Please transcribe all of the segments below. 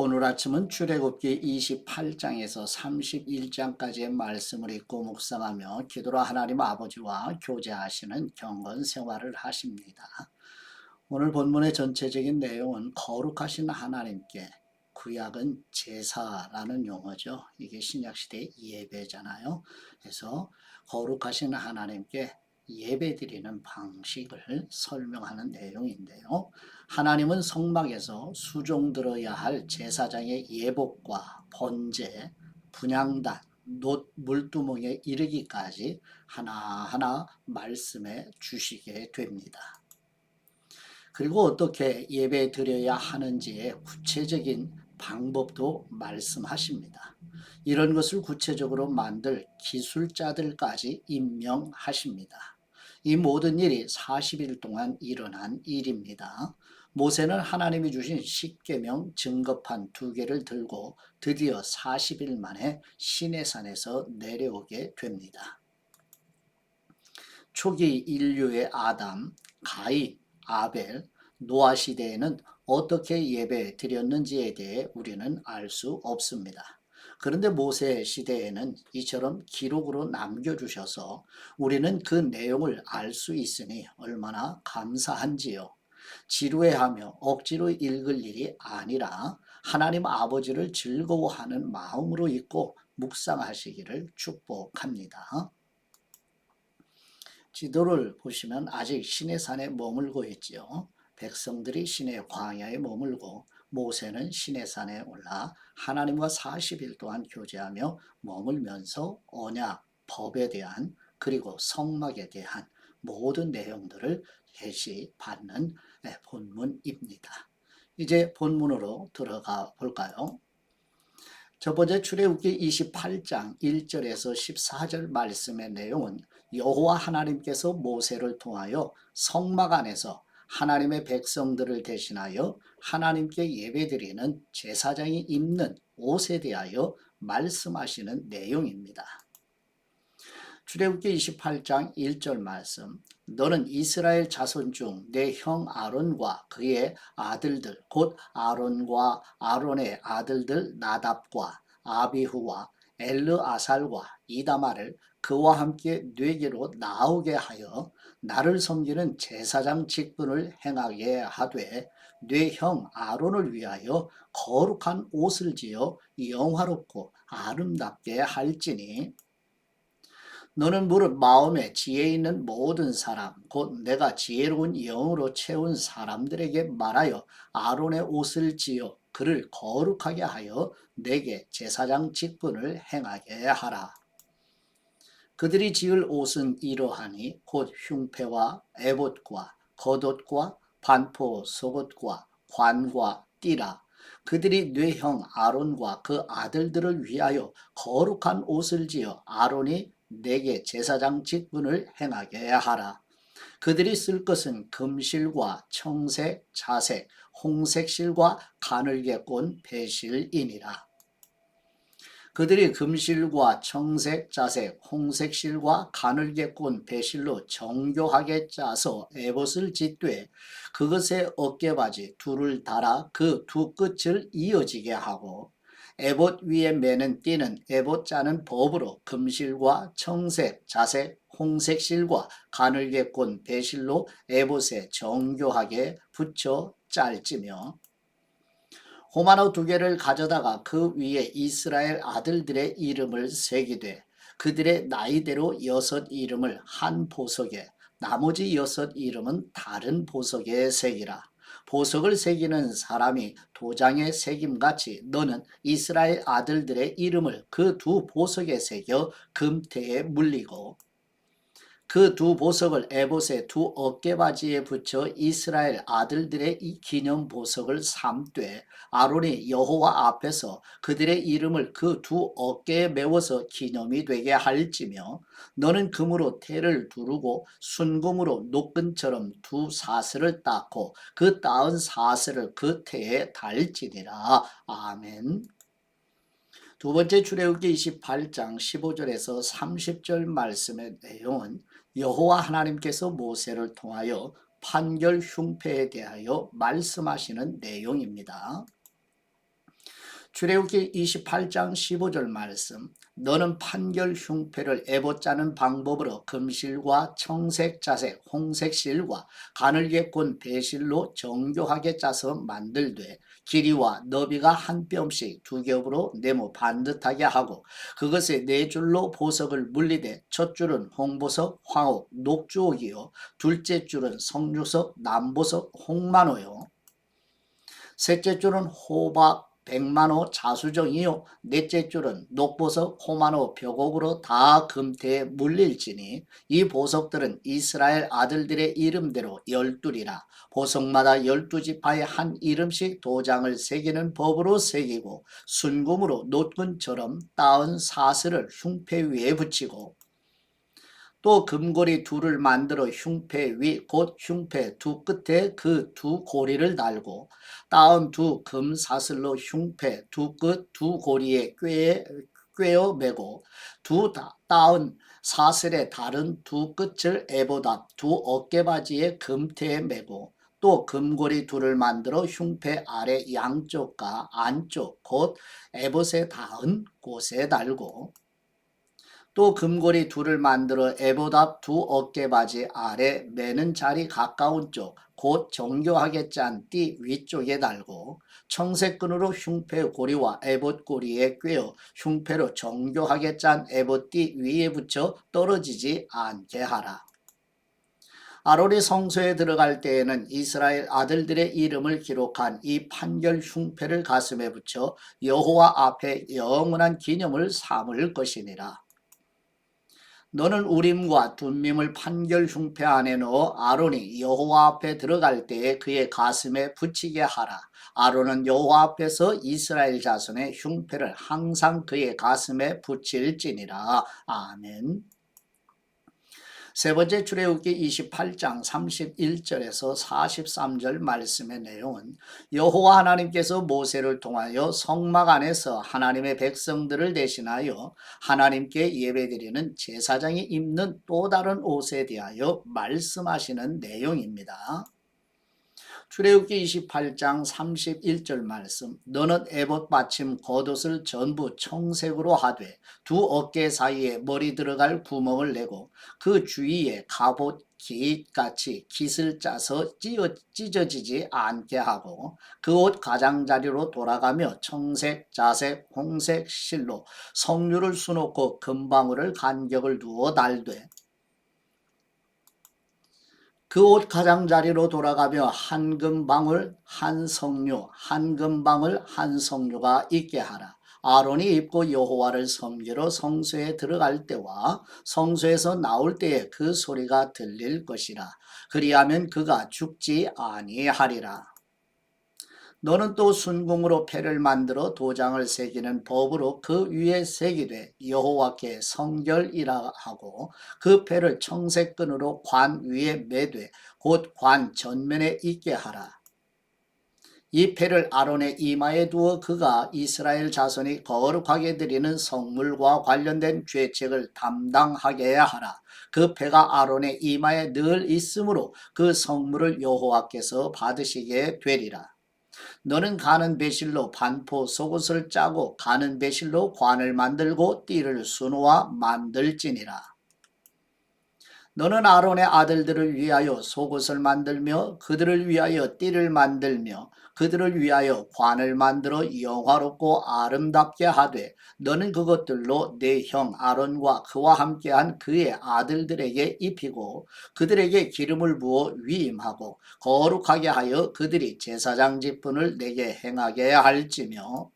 오늘 아침은 출애굽기 28장에서 31장까지의 말씀을 읽고 묵상하며 기도로 하나님 아버지와 교제하시는 경건 생활을 하십니다. 오늘 본문의 전체적인 내용은 거룩하신 하나님께, 구약은 제사라는 용어죠. 이게 신약시대의 예배잖아요. 그래서 거룩하신 하나님께 예배드리는 방식을 설명하는 내용인데요. 하나님은 성막에서 수종 들어야 할 제사장의 예복과 번제, 분향단, 놋 물두멍에 이르기까지 하나하나 말씀해 주시게 됩니다. 그리고 어떻게 예배 드려야 하는지의 구체적인 방법도 말씀하십니다. 이런 것을 구체적으로 만들 기술자들까지 임명하십니다. 이 모든 일이 40일 동안 일어난 일입니다. 모세는 하나님이 주신 십계명 증거판 2개를 들고 드디어 40일 만에 시내산에서 내려오게 됩니다. 초기 인류의 아담, 가인, 아벨, 노아 시대에는 어떻게 예배 드렸는지에 대해 우리는 알 수 없습니다. 그런데 모세 시대에는 이처럼 기록으로 남겨주셔서 우리는 그 내용을 알 수 있으니 얼마나 감사한지요. 지루해하며 억지로 읽을 일이 아니라 하나님 아버지를 즐거워하는 마음으로 읽고 묵상하시기를 축복합니다. 지도를 보시면 아직 시내산에 머물고 있지요. 백성들이 시내 광야에 머물고 모세는 시내산에 올라 하나님과 40일 동안 교제하며 머물면서 언약, 법에 대한 그리고 성막에 대한 모든 내용들을 계시받는 본문입니다. 이제 본문으로 들어가 볼까요? 첫 번째 출애굽기 28장 1절에서 14절 말씀의 내용은 여호와 하나님께서 모세를 통하여 성막 안에서 하나님의 백성들을 대신하여 하나님께 예배드리는 제사장이 입는 옷에 대하여 말씀하시는 내용입니다. 출애굽기 28장 1절 말씀, 너는 이스라엘 자손 중 내 형 아론과 그의 아들들 곧 아론과 아론의 아들들 나답과 아비후와 엘르아살과 이다마를 그와 함께 뇌게로 나오게 하여 나를 섬기는 제사장 직분을 행하게 하되 내 형 아론을 위하여 거룩한 옷을 지어 영화롭고 아름답게 할지니 너는 무릇 마음에 지혜 있는 모든 사람 곧 내가 지혜로운 영으로 채운 사람들에게 말하여 아론의 옷을 지어 그를 거룩하게 하여 내게 제사장 직분을 행하게 하라. 그들이 지을 옷은 이러하니 곧 흉패와 에봇과 겉옷과 반포 속옷과 관과 띠라. 그들이 네 형 아론과 그 아들들을 위하여 거룩한 옷을 지어 아론이 내게 제사장 직분을 행하게 하라. 그들이 쓸 것은 금실과 청색, 자색, 홍색 실과 가늘게 꼰 배실이니라. 그들이 금실과 청색, 자색, 홍색 실과 가늘게 꼰 배실로 정교하게 짜서 에봇을 짓되 그것에 어깨바지 둘을 달아 그 두 끝을 이어지게 하고 에봇 위에 매는 띠는 에봇 짜는 법으로 금실과 청색, 자색, 홍색 실과 가늘게 꼰 배실로 에봇에 정교하게 붙여 짤지며 호마노 2개를 가져다가 그 위에 이스라엘 아들들의 이름을 새기되 그들의 나이대로 6 이름을 한 보석에 나머지 6 이름은 다른 보석에 새기라. 보석을 새기는 사람이 도장에 새김같이 너는 이스라엘 아들들의 이름을 그 2 보석에 새겨 금태에 물리고 그 2 보석을 에봇의 2 어깨바지에 붙여 이스라엘 아들들의 이 기념 보석을 삼되 아론이 여호와 앞에서 그들의 이름을 그 2 어깨에 메워서 기념이 되게 할지며 너는 금으로 태를 두르고 순금으로 노끈처럼 2 사슬을 닦고 그 따은 사슬을 그 태에 달지니라. 아멘. 두 번째 출애굽기 28장 15절에서 30절 말씀의 내용은 여호와 하나님께서 모세를 통하여 판결 흉패에 대하여 말씀하시는 내용입니다. 출애굽기 28장 15절 말씀. 너는 판결 흉패를 에봇 짜는 방법으로 금실과 청색 자색 홍색 실과 가늘게 꼰 배실로 정교하게 짜서 만들되 길이와 너비가 한 뼘씩 두 겹으로 네모 반듯하게 하고 그것에 네 줄로 보석을 물리되 첫 줄은 홍보석 황옥 녹주옥이요 둘째 줄은 성주석 남보석 홍만호요 셋째 줄은 호박 백만호 자수정이요 넷째 줄은 녹보석 호만호 벽옥으로 다 금태에 물릴지니 이 보석들은 이스라엘 아들들의 이름대로 12이라 보석마다 12지파에 한 이름씩 도장을 새기는 법으로 새기고 순금으로 노끈처럼 따은 사슬을 흉패 위에 붙이고 또 금고리 둘을 만들어 흉패 위 곧 흉패 두 끝에 그 두 고리를 달고 따은 두 금사슬로 흉패 두 끝 두 고리에 꿰어 매고 따은 사슬의 다른 두 끝을 에봇 앞 두 어깨바지에 금태에 매고 또 금고리 둘을 만들어 흉패 아래 양쪽과 안쪽 곧 에봇에 닿은 곳에 달고 또 금고리 둘을 만들어 에봇 앞 두 어깨바지 아래 매는 자리 가까운 쪽 곧 정교하게 짠 띠 위쪽에 달고 청색끈으로 흉패 고리와 에봇 고리에 꿰어 흉패로 정교하게 짠 에봇 띠 위에 붙여 떨어지지 않게 하라. 아론이 성소에 들어갈 때에는 이스라엘 아들들의 이름을 기록한 이 판결 흉패를 가슴에 붙여 여호와 앞에 영원한 기념을 삼을 것이니라. 너는 우림과 둠밈을 판결 흉패 안에 넣어 아론이 여호와 앞에 들어갈 때에 그의 가슴에 붙이게 하라. 아론은 여호와 앞에서 이스라엘 자손의 흉패를 항상 그의 가슴에 붙일지니라. 아멘. 세 번째 출애굽기 28장 31절에서 43절 말씀의 내용은 여호와 하나님께서 모세를 통하여 성막 안에서 하나님의 백성들을 대신하여 하나님께 예배드리는 제사장이 입는 또 다른 옷에 대하여 말씀하시는 내용입니다. 출애굽기 28장 31절 말씀. 너는 에봇 받침 겉옷을 전부 청색으로 하되 두 어깨 사이에 머리 들어갈 구멍을 내고 그 주위에 갑옷 깃같이 깃을 짜서 찢어지지 않게 하고 그 옷 가장자리로 돌아가며 청색, 자색, 홍색 실로 성류를 수놓고 금방울을 간격을 두어 달되 그 옷 가장자리로 돌아가며 한 금방울 한 성류 한 금방울 한 성류가 있게 하라. 아론이 입고 여호와를 섬기러 성소에 들어갈 때와 성소에서 나올 때에 그 소리가 들릴 것이라. 그리하면 그가 죽지 아니하리라. 너는 또 순금으로 패를 만들어 도장을 새기는 법으로 그 위에 새기되 여호와께 성결이라 하고 그 패를 청색끈으로 관 위에 매되 곧 관 전면에 있게 하라. 이 패를 아론의 이마에 두어 그가 이스라엘 자손이 거룩하게 드리는 성물과 관련된 죄책을 담당하게 하라. 그 패가 아론의 이마에 늘 있으므로 그 성물을 여호와께서 받으시게 되리라. 너는 가는 배실로 반포 속옷을 짜고 가는 배실로 관을 만들고 띠를 수놓아 만들지니라. 너는 아론의 아들들을 위하여 속옷을 만들며 그들을 위하여 띠를 만들며 그들을 위하여 관을 만들어 영화롭고 아름답게 하되 너는 그것들로 내 형 아론과 그와 함께한 그의 아들들에게 입히고 그들에게 기름을 부어 위임하고 거룩하게 하여 그들이 제사장 직분을 내게 행하게 할지며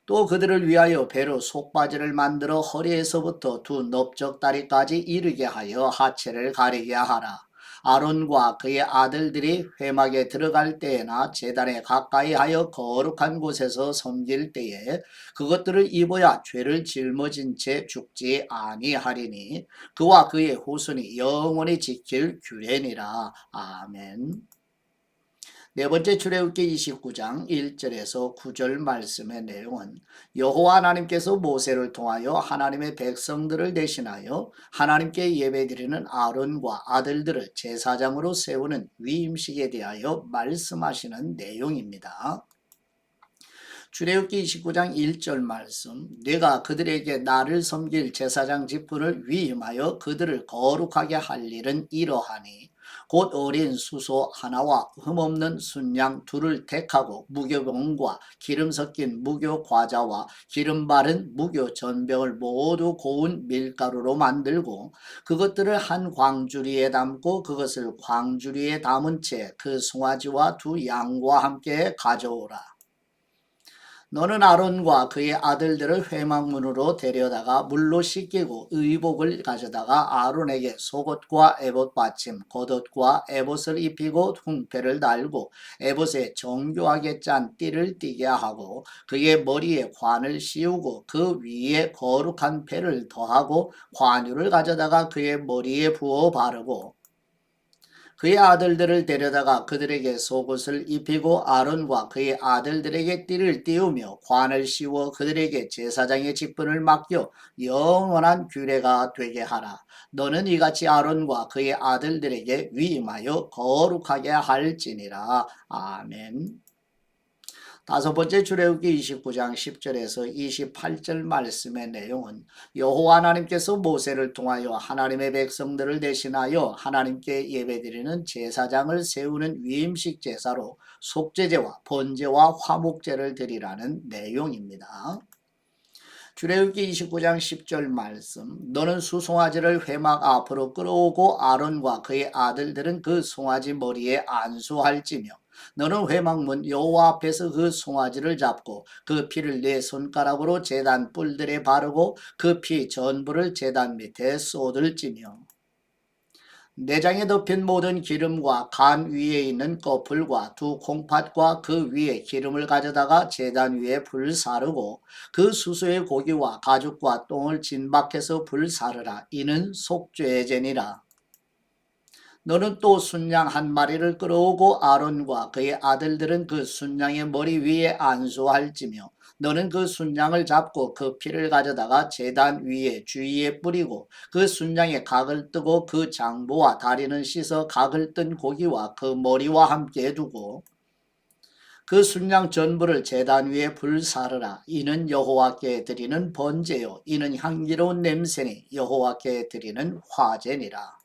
또 그들을 위하여 배로 속바지를 만들어 허리에서부터 두 넓적다리까지 이르게 하여 하체를 가리게 하라. 아론과 그의 아들들이 회막에 들어갈 때에나 제단에 가까이 하여 거룩한 곳에서 섬길 때에 그것들을 입어야 죄를 짊어진 채 죽지 아니하리니 그와 그의 후손이 영원히 지킬 규례니라. 아멘. 네 번째 출애굽기 29장 1절에서 9절 말씀의 내용은 여호와 하나님께서 모세를 통하여 하나님의 백성들을 대신하여 하나님께 예배드리는 아론과 아들들을 제사장으로 세우는 위임식에 대하여 말씀하시는 내용입니다. 출애굽기 29장 1절 말씀, 네가 그들에게 나를 섬길 제사장 직분을 위임하여 그들을 거룩하게 할 일은 이러하니 곧 어린 수소 하나와 흠없는 순양 둘을 택하고 무교병과 기름 섞인 무교 과자와 기름 바른 무교 전병을 모두 고운 밀가루로 만들고 그것들을 한 광주리에 담고 그것을 광주리에 담은 채 그 송아지와 두 양과 함께 가져오라. 너는 아론과 그의 아들들을 회막문으로 데려다가 물로 씻기고 의복을 가져다가 아론에게 속옷과 에봇 받침, 겉옷과 에봇을 입히고 흉패를 달고 에봇에 정교하게 짠 띠를 띠게 하고 그의 머리에 관을 씌우고 그 위에 거룩한 패를 더하고 관유를 가져다가 그의 머리에 부어 바르고 그의 아들들을 데려다가 그들에게 속옷을 입히고 아론과 그의 아들들에게 띠를 띄우며 관을 씌워 그들에게 제사장의 직분을 맡겨 영원한 규례가 되게 하라. 너는 이같이 아론과 그의 아들들에게 위임하여 거룩하게 할지니라. 아멘. 다섯 번째 출애굽기 29장 10절에서 28절 말씀의 내용은 여호와 하나님께서 모세를 통하여 하나님의 백성들을 대신하여 하나님께 예배드리는 제사장을 세우는 위임식 제사로 속죄제와 번제와 화목제를 드리라는 내용입니다. 출애굽기 29장 10절 말씀, 너는 수송아지를 회막 앞으로 끌어오고 아론과 그의 아들들은 그 송아지 머리에 안수할지며 너는 회막문 여호와 앞에서 그 송아지를 잡고 그 피를 네 손가락으로 제단 뿔들에 바르고 그 피 전부를 제단 밑에 쏟을지며 내장에 덮인 모든 기름과 간 위에 있는 꺼풀과 두 콩팥과 그 위에 기름을 가져다가 제단 위에 불 사르고 그 수소의 고기와 가죽과 똥을 진박해서 불 사르라. 이는 속죄제니라. 너는 또 순양 한 마리를 끌어오고 아론과 그의 아들들은 그 순양의 머리 위에 안수할지며 너는 그 순양을 잡고 그 피를 가져다가 제단 위에 주위에 뿌리고 그 순양의 각을 뜨고 그 장부와 다리는 씻어 각을 뜬 고기와 그 머리와 함께 두고 그 순양 전부를 제단 위에 불 사르라. 이는 여호와께 드리는 번제요 이는 향기로운 냄새니 여호와께 드리는 화제니라.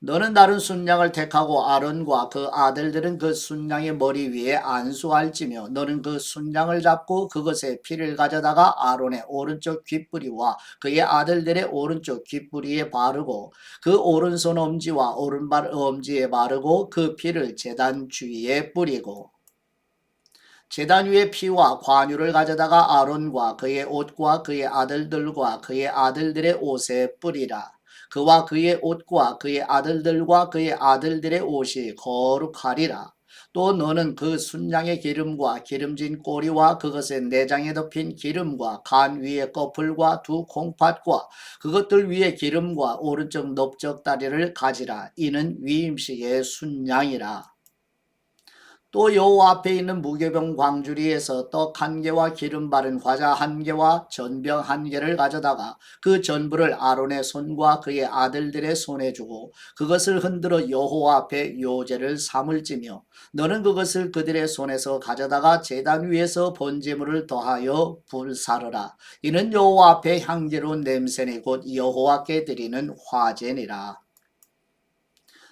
너는 다른 순양을 택하고 아론과 그 아들들은 그 순양의 머리 위에 안수할지며 너는 그 순양을 잡고 그것의 피를 가져다가 아론의 오른쪽 귓뿌리와 그의 아들들의 오른쪽 귓뿌리에 바르고 그 오른손 엄지와 오른발 엄지에 바르고 그 피를 제단 주위에 뿌리고 제단 위에 피와 관유를 가져다가 아론과 그의 옷과 그의 아들들과 그의 아들들의 옷에 뿌리라. 그와 그의 옷과 그의 아들들과 그의 아들들의 옷이 거룩하리라. 또 너는 그 순양의 기름과 기름진 꼬리와 그것의 내장에 덮인 기름과 간 위에 꺼풀과 두 콩팥과 그것들 위에 기름과 오른쪽 넓적 다리를 가지라. 이는 위임식의 순양이라. 또 여호와 앞에 있는 무교병 광주리에서 떡 한 개와 기름 바른 과자 한 개와 전병 한 개를 가져다가 그 전부를 아론의 손과 그의 아들들의 손에 주고 그것을 흔들어 여호와 앞에 요제를 삼을지며 너는 그것을 그들의 손에서 가져다가 제단 위에서 번제물을 더하여 불사르라. 이는 여호와 앞에 향기로운 냄새니 곧 여호와께 드리는 화제니라.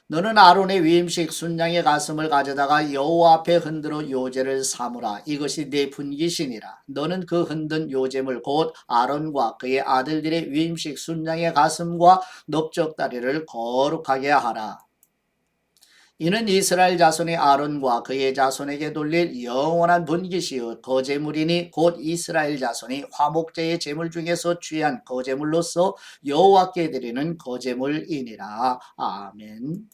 너는 아론의 위임식 순양의 가슴을 가져다가 여호와 앞에 흔들어 요제를 삼으라. 이것이 네 분깃이니라. 너는 그 흔든 요제물 곧 아론과 그의 아들들의 위임식 순양의 가슴과 넓적다리를 거룩하게 하라. 이는 이스라엘 자손이 아론과 그의 자손에게 돌릴 영원한 분깃이요 거제물이니 곧 이스라엘 자손이 화목제의 제물 중에서 취한 거제물로서 여호와께 드리는 거제물이니라. 아멘.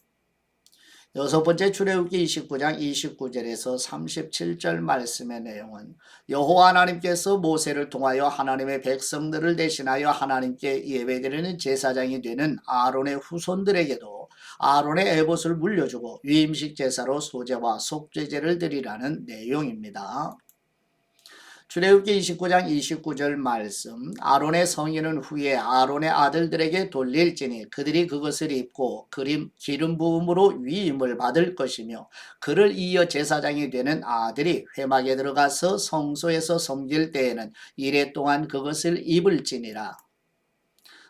여섯 번째 출애굽기 29장 29절에서 37절 말씀의 내용은 여호와 하나님께서 모세를 통하여 하나님의 백성들을 대신하여 하나님께 예배드리는 제사장이 되는 아론의 후손들에게도 아론의 에봇을 물려주고 위임식 제사로 소제와 속죄제를 드리라는 내용입니다. 출애굽기 29장 29절 말씀. 아론의 성인은 후에 아론의 아들들에게 돌릴지니 그들이 그것을 입고 기름 부음으로 위임을 받을 것이며 그를 이어 제사장이 되는 아들이 회막에 들어가서 성소에서 섬길 때에는 이레 동안 그것을 입을지니라.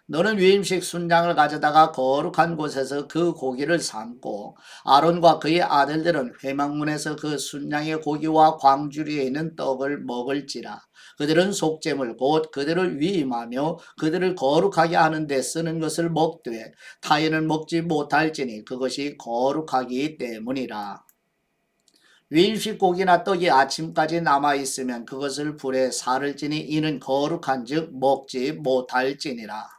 너는 위임식 순장을 가져다가 거룩한 곳에서 그 고기를 삶고 아론과 그의 아들들은 회막문에서 그 순장의 고기와 광주리에 있는 떡을 먹을지라. 그들은 속죄물 곧 그들을 위임하며 그들을 거룩하게 하는 데 쓰는 것을 먹되 타인은 먹지 못할지니 그것이 거룩하기 때문이라. 위임식 고기나 떡이 아침까지 남아있으면 그것을 불에 사를지니 이는 거룩한 즉 먹지 못할지니라.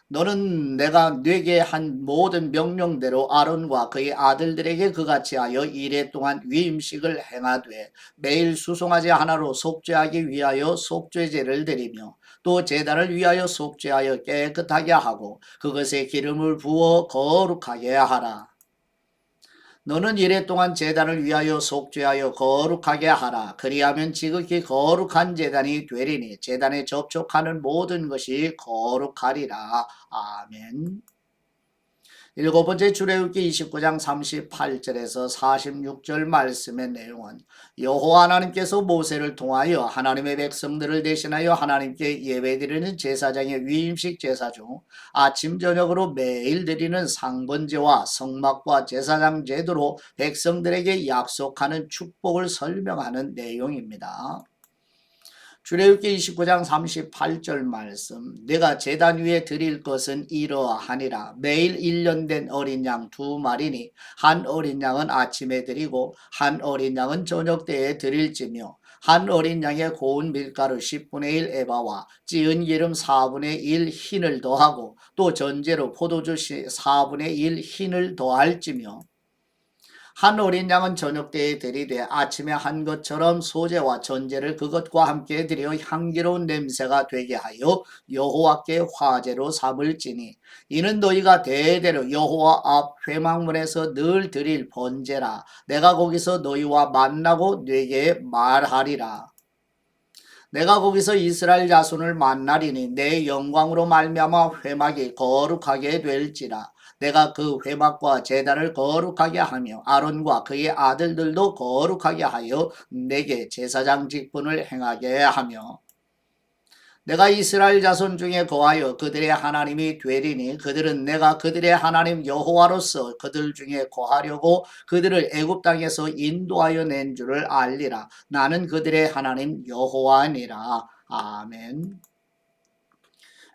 너는 내가 네게 한 모든 명령대로 아론과 그의 아들들에게 그같이 하여 이레 동안 위임식을 행하되 매일 수송아지 하나로 속죄하기 위하여 속죄제를 드리며 또 제단을 위하여 속죄하여 깨끗하게 하고 그것에 기름을 부어 거룩하게 하라. 너는 이레 동안 제단을 위하여 속죄하여 거룩하게 하라. 그리하면 지극히 거룩한 제단이 되리니 제단에 접촉하는 모든 것이 거룩하리라. 아멘. 일곱 번째 출애굽기 29장 38절에서 46절 말씀의 내용은 여호와 하나님께서 모세를 통하여 하나님의 백성들을 대신하여 하나님께 예배드리는 제사장의 위임식 제사 중 아침 저녁으로 매일 드리는 상번제와 성막과 제사장 제도로 백성들에게 약속하는 축복을 설명하는 내용입니다. 출애굽기 29장 38절 말씀. 내가 제단 위에 드릴 것은 이러하니라. 매일 1년 된 어린 양 2마리니 한 어린 양은 아침에 드리고 한 어린 양은 저녁 때에 드릴지며 한 어린 양의 고운 밀가루 10분의 1 에바와 찌은 기름 4분의 1 흰을 더하고 또 전제로 포도주 4분의 1 흰을 더할지며 한 어린 양은 저녁 때에 드리되 아침에 한 것처럼 소제와 전제를 그것과 함께 드려 향기로운 냄새가 되게 하여 여호와께 화제로 삼을지니 이는 너희가 대대로 여호와 앞 회막문에서 늘 드릴 번제라. 내가 거기서 너희와 만나고 네게 말하리라. 내가 거기서 이스라엘 자손을 만나리니 내 영광으로 말미암아 회막이 거룩하게 될지라. 내가 그 회막과 제단을 거룩하게 하며 아론과 그의 아들들도 거룩하게 하여 내게 제사장 직분을 행하게 하며 내가 이스라엘 자손 중에 거하여 그들의 하나님이 되리니 그들은 내가 그들의 하나님 여호와로서 그들 중에 거하려고 그들을 애굽 땅에서 인도하여 낸 줄을 알리라. 나는 그들의 하나님 여호와니라. 아멘.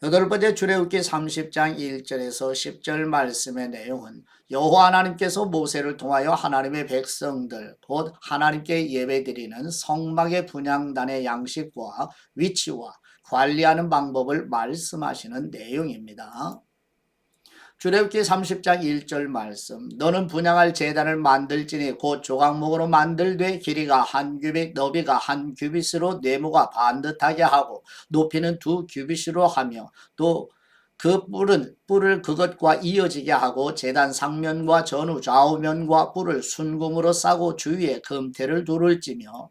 여덟 번째 출애굽기 30장 1절에서 10절 말씀의 내용은 여호와 하나님께서 모세를 통하여 하나님의 백성들 곧 하나님께 예배드리는 성막의 분향단의 양식과 위치와 관리하는 방법을 말씀하시는 내용입니다. 출애굽기 30장 1절 말씀. 너는 분향할 제단을 만들지니 곧 조각목으로 만들되 길이가 한 규빗 너비가 한 규빗으로 네모가 반듯하게 하고 높이는 2규빗으로 하며 또 그 뿔을 그것과 이어지게 하고 제단 상면과 전후 좌우면과 뿔을 순금으로 싸고 주위에 금태를 두를지며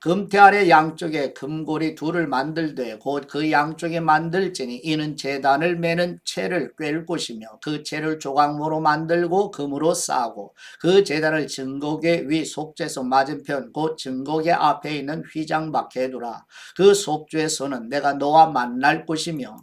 금태 아래 양쪽에 금고리 둘을 만들되 곧 그 양쪽에 만들지니 이는 제단을 매는 채를 꿰을 곳이며 그 채를 조각모로 만들고 금으로 싸고 그 제단을 증거계 위 속죄소 맞은편 곧 증거계 앞에 있는 휘장 밖에 두라. 그 속죄소는 내가 너와 만날 곳이며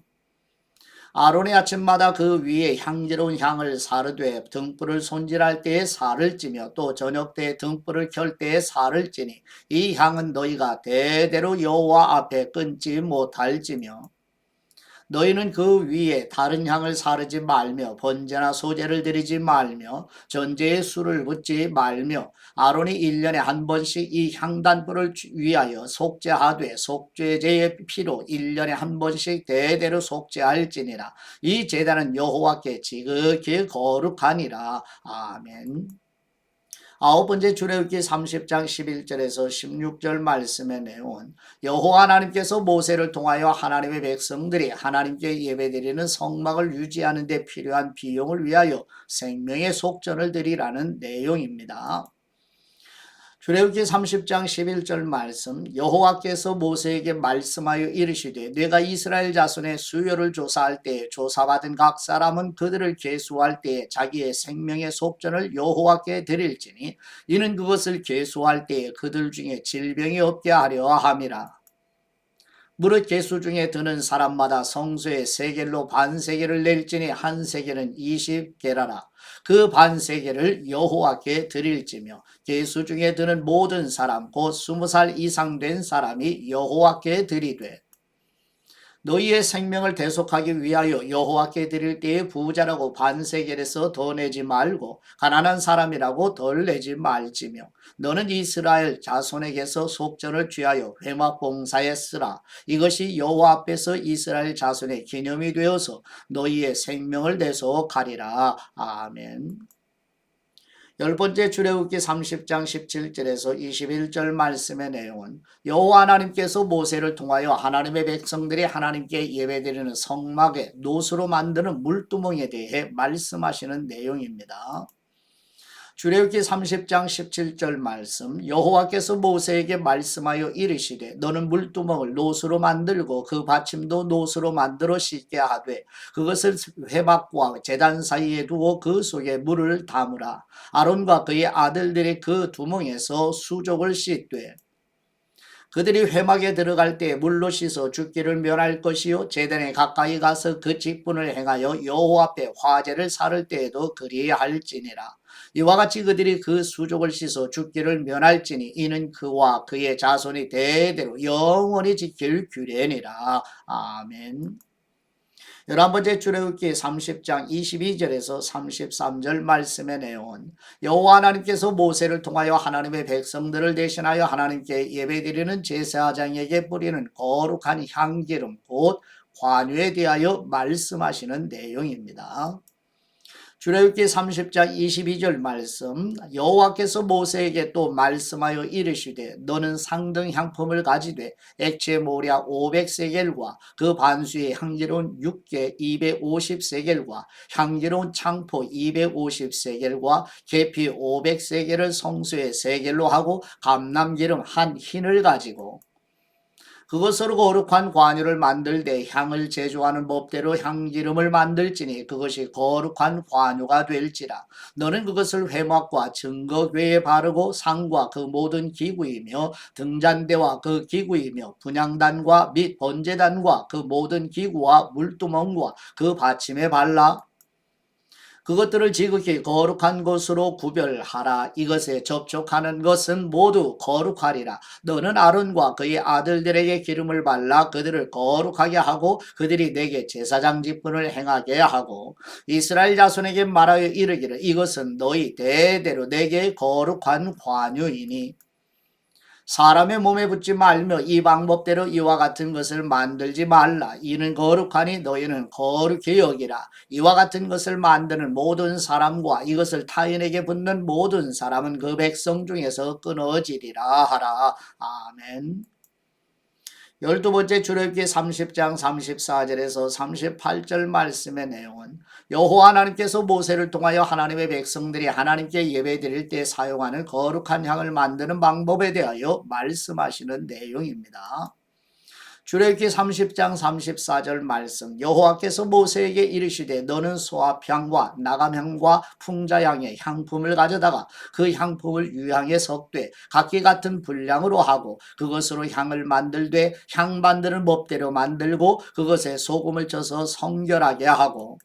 아론의 아침마다 그 위에 향기로운 향을 사르되 등불을 손질할 때에 살을 찌며 또 저녁 때에 등불을 켤 때에 살을 찌니 이 향은 너희가 대대로 여호와 앞에 끊지 못할지며 너희는 그 위에 다른 향을 사르지 말며 번제나 소제를 드리지 말며 전제에 술을 붓지 말며 아론이 1년에 한 번씩 이 향단불을 위하여 속죄하되 속죄제의 피로 1년에 한 번씩 대대로 속죄할지니라. 이 제단은 여호와께 지극히 거룩하니라. 아멘. 아홉 번째 출애굽기 30장 11절에서 16절 말씀의 내용은 여호와 하나님께서 모세를 통하여 하나님의 백성들이 하나님께 예배드리는 성막을 유지하는 데 필요한 비용을 위하여 생명의 속전을 드리라는 내용입니다. 출애굽기 30장 11절 말씀, 여호와께서 모세에게 말씀하여 이르시되 내가 이스라엘 자손의 수요를 조사할 때에 조사받은 각 사람은 그들을 계수할 때에 자기의 생명의 속전을 여호와께 드릴지니 이는 그것을 계수할 때에 그들 중에 질병이 없게 하려 함이라. 무릇 계수 중에 드는 사람마다 성소에 세겔로 반세겔을 낼지니 한 세겔은 20게라라. 그 반세겔을 여호와께 드릴지며 계수 중에 드는 모든 사람 곧 20살 이상 된 사람이 여호와께 드리되 너희의 생명을 대속하기 위하여 여호와께 드릴 때에 부자라고 반세겔에서 더 내지 말고 가난한 사람이라고 덜 내지 말지며 너는 이스라엘 자손에게서 속전을 취하여 회막 봉사에 쓰라. 이것이 여호와 앞에서 이스라엘 자손의 기념이 되어서 너희의 생명을 대속하리라. 아멘. 열 번째 출애굽기 30장 17절에서 21절 말씀의 내용은 여호와 하나님께서 모세를 통하여 하나님의 백성들이 하나님께 예배드리는 성막에 노수로 만드는 물두멍에 대해 말씀하시는 내용입니다. 출애굽기 30장 17절 말씀, 여호와께서 모세에게 말씀하여 이르시되 너는 물두멍을 노수로 만들고 그 받침도 노수로 만들어 씻게 하되 그것을 회막과 제단 사이에 두고 그 속에 물을 담으라. 아론과 그의 아들들이 그 두멍에서 수족을 씻되 그들이 회막에 들어갈 때 물로 씻어 죽기를 면할 것이요 제단에 가까이 가서 그 직분을 행하여 여호와 앞에 화제를 살을 때에도 그리할지니라. 이와 같이 그들이 그 수족을 씻어 죽기를 면할지니 이는 그와 그의 자손이 대대로 영원히 지킬 규례니라. 아멘. 11번째 출애굽기 30장 22절에서 33절 말씀의 내용은 여호와 하나님께서 모세를 통하여 하나님의 백성들을 대신하여 하나님께 예배드리는 제사장에게 뿌리는 거룩한 향기름 곧 관유에 대하여 말씀하시는 내용입니다. 출애굽기 30장 22절 말씀, 여호와께서 모세에게 또 말씀하여 이르시되 너는 상등 향품을 가지되 액체 모략 500세겔과 그 반수의 향기로운 육개 250세겔과 향기로운 창포 250세겔과 계피 500세겔을 성소에 세겔로 하고 감람기름 한 흰을 가지고 그것으로 거룩한 관유를 만들되 향을 제조하는 법대로 향기름을 만들지니 그것이 거룩한 관유가 될지라. 너는 그것을 회막과 증거궤에 바르고 상과 그 모든 기구이며 등잔대와 그 기구이며 분향단과 및 번제단과 그 모든 기구와 물두멍과 그 받침에 발라 그것들을 지극히 거룩한 것으로 구별하라. 이것에 접촉하는 것은 모두 거룩하리라. 너는 아론과 그의 아들들에게 기름을 발라 그들을 거룩하게 하고 그들이 내게 제사장 직분을 행하게 하고 이스라엘 자손에게 말하여 이르기를 이것은 너희 대대로 내게 거룩한 관유이니 사람의 몸에 붙지 말며 이 방법대로 이와 같은 것을 만들지 말라. 이는 거룩하니 너희는 거룩히 여기라. 이와 같은 것을 만드는 모든 사람과 이것을 타인에게 붙는 모든 사람은 그 백성 중에서 끊어지리라 하라. 아멘. 12번째 출애굽기 30장 34절에서 38절 말씀의 내용은 여호와 하나님께서 모세를 통하여 하나님의 백성들이 하나님께 예배드릴 때 사용하는 거룩한 향을 만드는 방법에 대하여 말씀하시는 내용입니다. 출애굽기 30장 34절 말씀 여호와께서 모세에게 이르시되 너는 소합향과 나감향과 풍자향의 향품을 가져다가 그 향품을 유향에 섞되 각기 같은 분량으로 하고 그것으로 향을 만들되 향 만드는 법대로 만들고 그것에 소금을 쳐서 성결하게 하고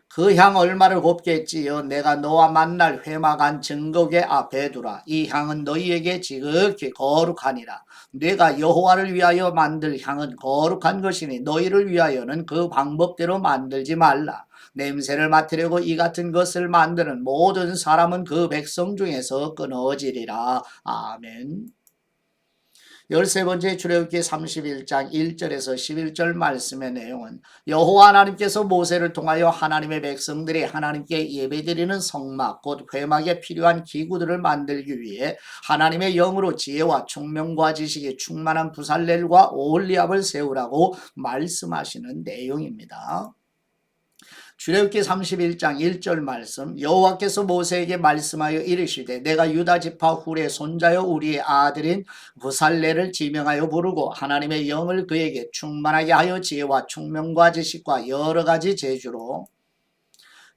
그 향 얼마를 곱게 찌어 내가 너와 만날 회막 안 증거궤 앞에 두라. 이 향은 너희에게 지극히 거룩하니라. 내가 여호와를 위하여 만들 향은 거룩한 것이니 너희를 위하여는 그 방법대로 만들지 말라. 냄새를 맡으려고 이 같은 것을 만드는 모든 사람은 그 백성 중에서 끊어지리라. 아멘. 13번째 출애굽기 31장 1절에서 11절 말씀의 내용은 여호와 하나님께서 모세를 통하여 하나님의 백성들이 하나님께 예배드리는 성막 곧 회막에 필요한 기구들을 만들기 위해 하나님의 영으로 지혜와 총명과 지식이 충만한 부살렐과 오홀리압을 세우라고 말씀하시는 내용입니다. 출애굽기 31장 1절 말씀 여호와께서 모세에게 말씀하여 이르시되 내가 유다 지파 훌의 손자여 우리의 아들인 부살레를 지명하여 부르고 하나님의 영을 그에게 충만하게 하여 지혜와 총명과 지식과 여러 가지 재주로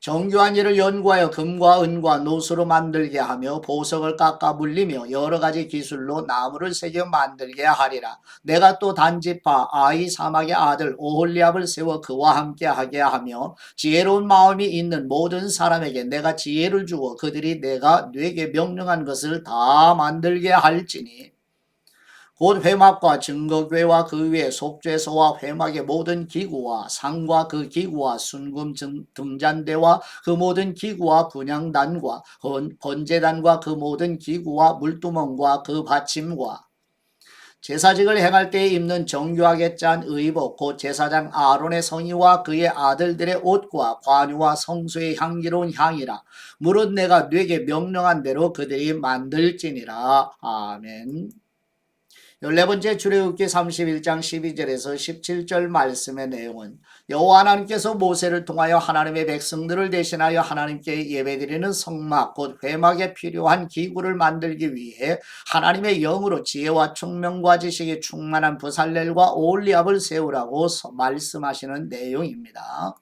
정교한 일을 연구하여 금과 은과 노수로 만들게 하며 보석을 깎아 물리며 여러 가지 기술로 나무를 새겨 만들게 하리라. 내가 또 단지파 아히사막의 아들 오홀리압을 세워 그와 함께 하게 하며 지혜로운 마음이 있는 모든 사람에게 내가 지혜를 주어 그들이 내가 네게 명령한 것을 다 만들게 할지니 곧 회막과 증거궤와 그 위에 속죄소와 회막의 모든 기구와 상과 그 기구와 순금 등잔대와 그 모든 기구와 분향단과 번제단과 그 모든 기구와 물두멍과 그 받침과 제사직을 행할 때에 입는 정교하게 짠 의복 곧 제사장 아론의 성의와 그의 아들들의 옷과 관유와 성소의 향기로운 향이라 무릇 내가 네게 명령한 대로 그들이 만들지니라. 아멘. 14번째 출애굽기 31장 12절에서 17절 말씀의 내용은 여호와 하나님께서 모세를 통하여 하나님의 백성들을 대신하여 하나님께 예배드리는 성막 곧 회막에 필요한 기구를 만들기 위해 하나님의 영으로 지혜와 총명과 지식이 충만한 부살렐과 오홀리압을 세우라고 말씀하시는 내용입니다.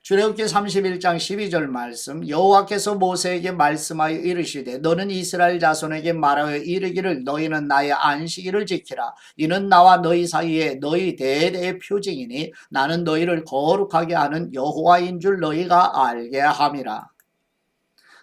출애굽기 31장 12절 말씀 여호와께서 모세에게 말씀하여 이르시되 너는 이스라엘 자손에게 말하여 이르기를 너희는 나의 안식일을 지키라. 이는 나와 너희 사이에 너희 대대의 표징이니 나는 너희를 거룩하게 하는 여호와인 줄 너희가 알게 함이라.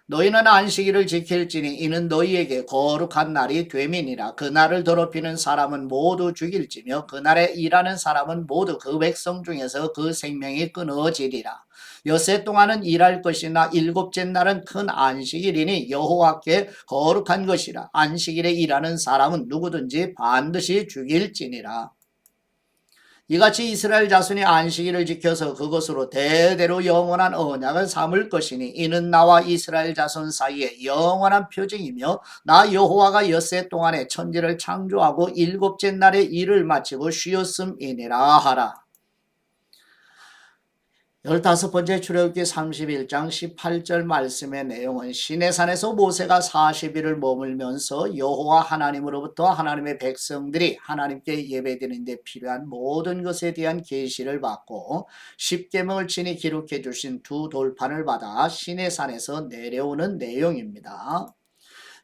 너희는 안식일을 지킬지니 이는 너희에게 거룩한 날이 됨이니라. 그 날을 더럽히는 사람은 모두 죽일지며 그 날에 일하는 사람은 모두 그 백성 중에서 그 생명이 끊어지리라. 엿새 동안은 일할 것이나 일곱째 날은 큰 안식일이니 여호와께 거룩한 것이라. 안식일에 일하는 사람은 누구든지 반드시 죽일지니라. 이같이 이스라엘 자손이 안식일을 지켜서 그것으로 대대로 영원한 언약을 삼을 것이니 이는 나와 이스라엘 자손 사이에 영원한 표징이며 나 여호와가 엿새 동안에 천지를 창조하고 일곱째 날에 일을 마치고 쉬었음이니라 하라. 15번째 출애굽기 31장 18절 말씀의 내용은 시내산에서 모세가 40일을 머물면서 여호와 하나님으로부터 하나님의 백성들이 하나님께 예배드리는 데 필요한 모든 것에 대한 계시를 받고 십계명을 친히 기록해 주신 두 돌판을 받아 시내산에서 내려오는 내용입니다.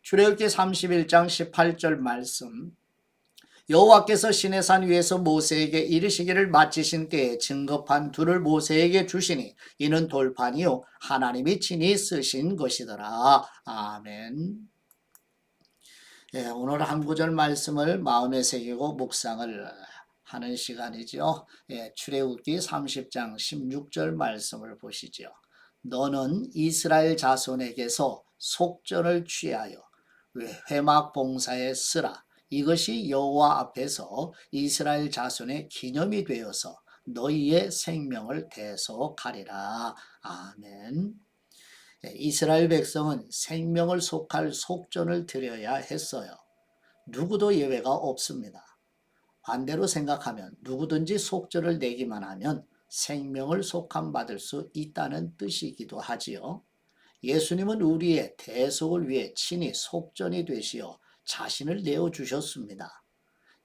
출애굽기 31장 18절 말씀 여호와께서 시내산 위에서 모세에게 이르시기를 마치신 때에 증거판 둘을 모세에게 주시니 이는 돌판이요 하나님이 친히 쓰신 것이더라. 아멘. 오늘 한 구절 말씀을 마음에 새기고 묵상을 하는 시간이죠. 출애굽기 30장 16절 말씀을 보시죠. 너는 이스라엘 자손에게서 속전을 취하여 회막 봉사에 쓰라. 이것이 여호와 앞에서 이스라엘 자손의 기념이 되어서 너희의 생명을 대속하리라. 아멘. 이스라엘 백성은 생명을 속할 속전을 드려야 했어요. 누구도 예외가 없습니다. 반대로 생각하면 누구든지 속전을 내기만 하면 생명을 속함받을 수 있다는 뜻이기도 하지요. 예수님은 우리의 대속을 위해 친히 속전이 되시어 자신을 내어주셨습니다.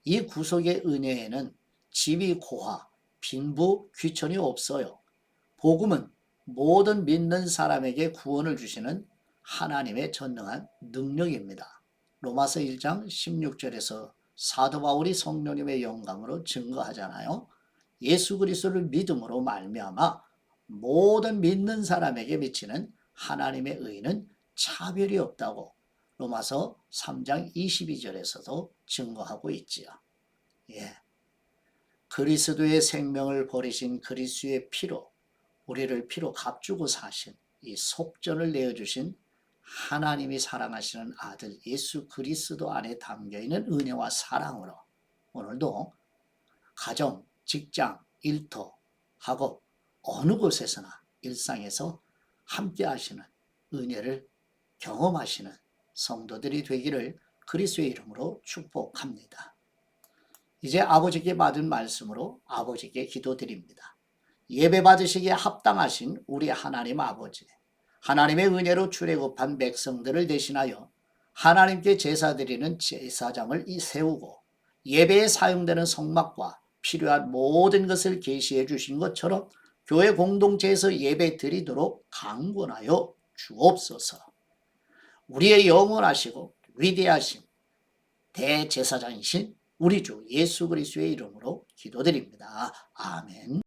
이 구속의 은혜에는 집이 고하, 빈부, 귀천이 없어요. 복음은 모든 믿는 사람에게 구원을 주시는 하나님의 전능한 능력입니다. 로마서 1장 16절에서 사도 바울이 성령님의 영감으로 증거하잖아요. 예수 그리스도를 믿음으로 말미암아 모든 믿는 사람에게 미치는 하나님의 의는 차별이 없다고 로마서 3장 22절에서도 증거하고 있지요. 그리스도의 생명을 버리신 그리스도의 피로 우리를 피로 값주고 사신 이 속전을 내어주신 하나님이 사랑하시는 아들 예수 그리스도 안에 담겨있는 은혜와 사랑으로 오늘도 가정, 직장, 일터, 학업 어느 곳에서나 일상에서 함께 하시는 은혜를 경험하시는 성도들이 되기를 그리스도의 이름으로 축복합니다. 이제 아버지께 받은 말씀으로 아버지께 기도드립니다. 예배 받으시기에 합당하신 우리 하나님 아버지, 하나님의 은혜로 출애굽한 백성들을 대신하여 하나님께 제사 드리는 제사장을 세우고 예배에 사용되는 성막과 필요한 모든 것을 계시해 주신 것처럼 교회 공동체에서 예배 드리도록 강권하여 주옵소서. 우리의 영원하시고 위대하신 대제사장이신 우리 주 예수 그리스도의 이름으로 기도드립니다. 아멘.